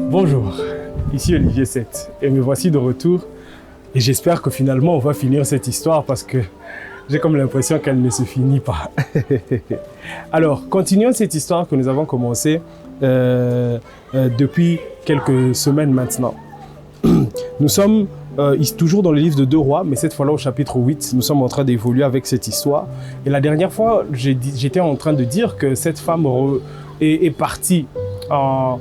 Bonjour, ici Olivier Seth et me voici de retour et j'espère que finalement on va finir cette histoire parce que j'ai comme l'impression qu'elle ne se finit pas. Alors, continuons cette histoire que nous avons commencée depuis quelques semaines maintenant. Nous sommes toujours dans le livre de 2 Rois, mais cette fois-là au chapitre 8, nous sommes en train d'évoluer avec cette histoire. Et la dernière fois, j'étais en train de dire que cette femme est partie en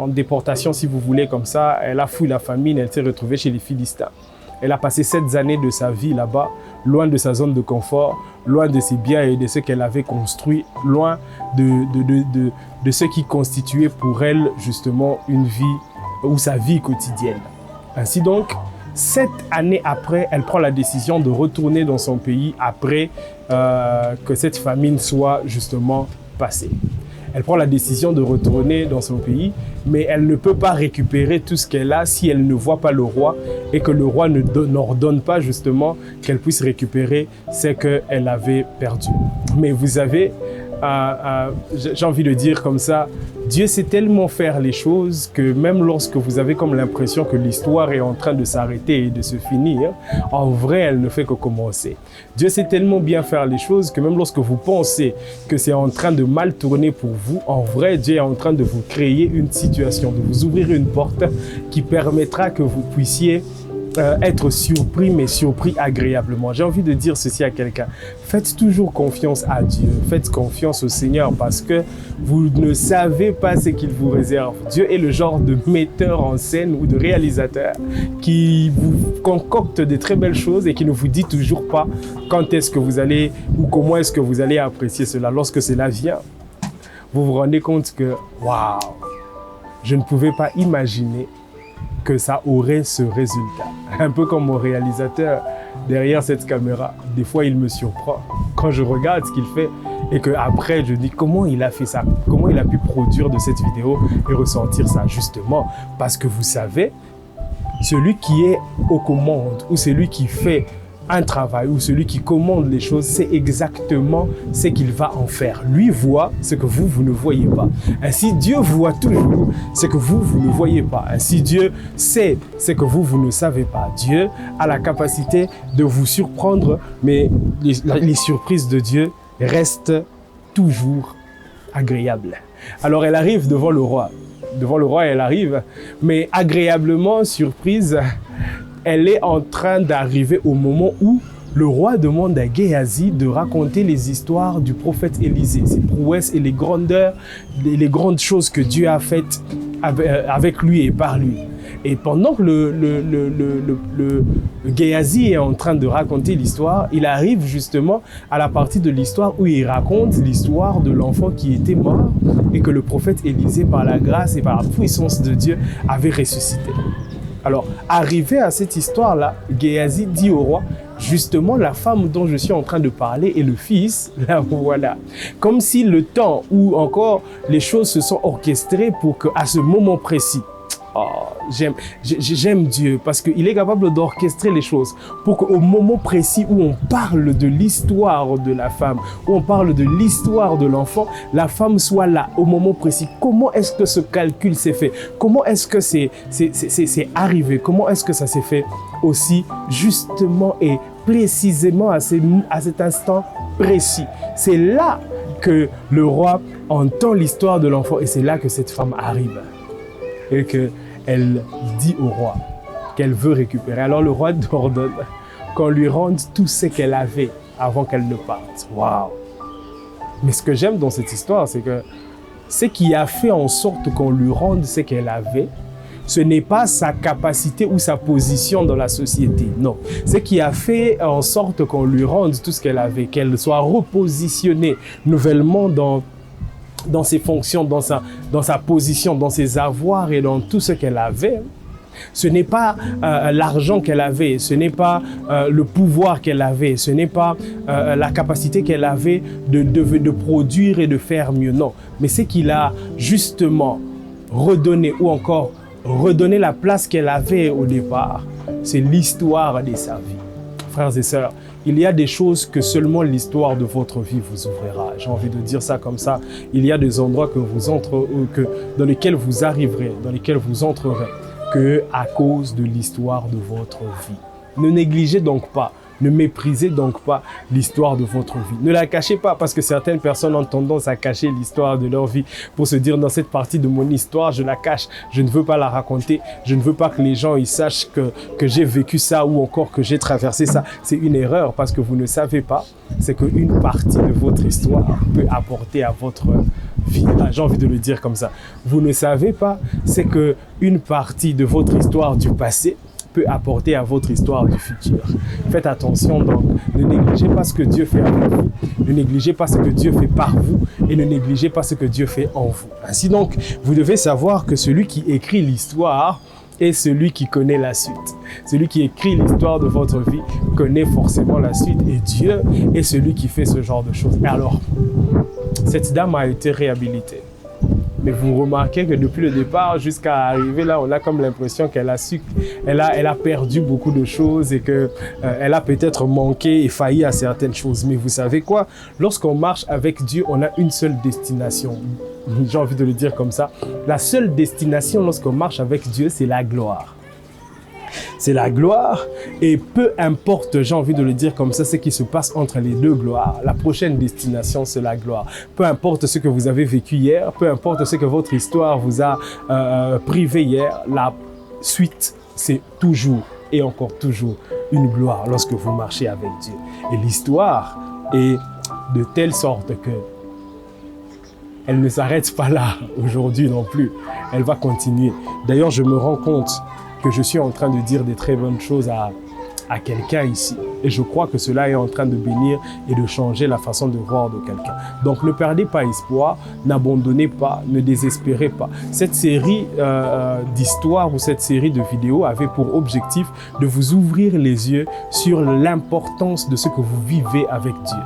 déportation, si vous voulez, comme ça. Elle a fui la famine, elle s'est retrouvée chez les Philistins. Elle a passé 7 années de sa vie là-bas, loin de sa zone de confort, loin de ses biens et de ce qu'elle avait construit, loin de ce qui constituait pour elle justement une vie ou sa vie quotidienne. Ainsi donc, 7 années après, elle prend la décision de retourner dans son pays après que cette famine soit justement passée. Elle prend la décision de retourner dans son pays, mais elle ne peut pas récupérer tout ce qu'elle a si elle ne voit pas le roi et que le roi n'ordonne pas justement qu'elle puisse récupérer ce qu'elle avait perdu. Mais vous savez, j'ai envie de dire comme ça, Dieu sait tellement faire les choses que même lorsque vous avez comme l'impression que l'histoire est en train de s'arrêter et de se finir, en vrai, elle ne fait que commencer. Dieu sait tellement bien faire les choses que même lorsque vous pensez que c'est en train de mal tourner pour vous, en vrai, Dieu est en train de vous créer une situation, de vous ouvrir une porte qui permettra que vous puissiez être surpris, mais surpris agréablement. J'ai envie de dire ceci à quelqu'un. Faites toujours confiance à Dieu. Faites confiance au Seigneur parce que vous ne savez pas ce qu'il vous réserve. Dieu est le genre de metteur en scène ou de réalisateur qui vous concocte de très belles choses et qui ne vous dit toujours pas quand est-ce que vous allez ou comment est-ce que vous allez apprécier cela. Lorsque cela vient, vous vous rendez compte que, waouh, je ne pouvais pas imaginer que ça aurait ce résultat. Un peu comme mon réalisateur derrière cette caméra. Des fois, il me surprend quand je regarde ce qu'il fait et qu'après, je dis comment il a fait ça, comment il a pu produire de cette vidéo et ressortir ça. Justement, parce que vous savez, celui qui est aux commandes ou celui qui fait un travail ou celui qui commande les choses, c'est exactement ce qu'il va en faire. Lui voit ce que vous ne voyez pas. Ainsi, Dieu voit toujours ce que vous ne voyez pas. Ainsi, Dieu sait ce que vous ne savez pas. Dieu a la capacité de vous surprendre, mais les surprises de Dieu restent toujours agréables. Alors, elle arrive devant le roi. Devant le roi, elle arrive, mais agréablement surprise, elle est en train d'arriver au moment où le roi demande à Géasi de raconter les histoires du prophète Élisée, ses prouesses et les grandeurs, les grandes choses que Dieu a faites avec lui et par lui. Et pendant que le Géasi est en train de raconter l'histoire, il arrive justement à la partie de l'histoire où il raconte l'histoire de l'enfant qui était mort et que le prophète Élisée, par la grâce et par la puissance de Dieu, avait ressuscité. Alors, arrivé à cette histoire-là, Géasi dit au roi, justement, la femme dont je suis en train de parler et le fils, la voilà. Comme si le temps où encore les choses se sont orchestrées pour qu'à ce moment précis, j'aime Dieu parce qu'il est capable d'orchestrer les choses pour qu'au moment précis où on parle de l'histoire de la femme, où on parle de l'histoire de l'enfant, la femme soit là au moment précis. Comment est-ce que ce calcul s'est fait? Comment est-ce que c'est arrivé? Comment est-ce que ça s'est fait aussi justement et précisément à cet instant précis? C'est là que le roi entend l'histoire de l'enfant et c'est là que cette femme arrive. Et qu'elle dit au roi qu'elle veut récupérer. Alors le roi ordonne qu'on lui rende tout ce qu'elle avait avant qu'elle ne parte. Waouh! Mais ce que j'aime dans cette histoire, c'est que ce qui a fait en sorte qu'on lui rende ce qu'elle avait, ce n'est pas sa capacité ou sa position dans la société. Non. Ce qui a fait en sorte qu'on lui rende tout ce qu'elle avait, qu'elle soit repositionnée nouvellement dans ses fonctions, dans sa position, dans ses avoirs et dans tout ce qu'elle avait. Ce n'est pas l'argent qu'elle avait, ce n'est pas le pouvoir qu'elle avait, ce n'est pas la capacité qu'elle avait de produire et de faire mieux, non. Mais c'est qu'il a justement redonné ou encore redonner la place qu'elle avait au départ. C'est l'histoire de sa vie. Frères et sœurs, il y a des choses que seulement l'histoire de votre vie vous ouvrira. J'ai envie de dire ça comme ça. Il y a des endroits dans lesquels vous arriverez, dans lesquels vous entrerez, que à cause de l'histoire de votre vie. Ne négligez donc pas, ne méprisez donc pas l'histoire de votre vie. Ne la cachez pas, parce que certaines personnes ont tendance à cacher l'histoire de leur vie pour se dire, dans cette partie de mon histoire, je la cache, je ne veux pas la raconter, je ne veux pas que les gens ils sachent que j'ai vécu ça ou encore que j'ai traversé ça. C'est une erreur, parce que vous ne savez pas, c'est qu'une partie de votre histoire peut apporter à votre vie. Ah, j'ai envie de le dire comme ça. Vous ne savez pas, c'est qu'une partie de votre histoire du passé peut apporter à votre histoire du futur. Faites attention donc, ne négligez pas ce que Dieu fait avec vous, ne négligez pas ce que Dieu fait par vous et ne négligez pas ce que Dieu fait en vous. Ainsi donc, vous devez savoir que celui qui écrit l'histoire est celui qui connaît la suite. Celui qui écrit l'histoire de votre vie connaît forcément la suite et Dieu est celui qui fait ce genre de choses. Et alors, cette dame a été réhabilitée. Mais vous remarquez que depuis le départ jusqu'à arriver là, on a comme l'impression qu'elle a perdu beaucoup de choses et qu'elle a peut-être manqué et failli à certaines choses. Mais vous savez quoi? Lorsqu'on marche avec Dieu, on a une seule destination. J'ai envie de le dire comme ça. La seule destination lorsqu'on marche avec Dieu, c'est la gloire. C'est la gloire et peu importe, j'ai envie de le dire comme ça, ce qui se passe entre les deux gloires. La prochaine destination, c'est la gloire. Peu importe ce que vous avez vécu hier, peu importe ce que votre histoire vous a privé hier, la suite, c'est toujours et encore toujours une gloire lorsque vous marchez avec Dieu. Et l'histoire est de telle sorte que elle ne s'arrête pas là aujourd'hui non plus. Elle va continuer. D'ailleurs, je me rends compte que je suis en train de dire des très bonnes choses à quelqu'un ici. Et je crois que cela est en train de bénir et de changer la façon de voir de quelqu'un. Donc ne perdez pas espoir, n'abandonnez pas, ne désespérez pas. Cette série d'histoires ou cette série de vidéos avait pour objectif de vous ouvrir les yeux sur l'importance de ce que vous vivez avec Dieu.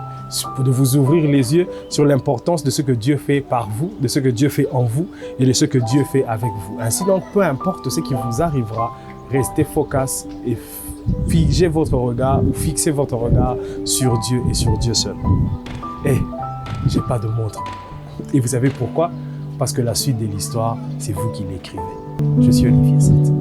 De vous ouvrir les yeux sur l'importance de ce que Dieu fait par vous, de ce que Dieu fait en vous et de ce que Dieu fait avec vous. Ainsi donc, peu importe ce qui vous arrivera, restez focus et fixez votre regard sur Dieu et sur Dieu seul. Et j'ai pas de montre. Et vous savez pourquoi? Parce que la suite de l'histoire, c'est vous qui l'écrivez. Je suis Olivier Sette.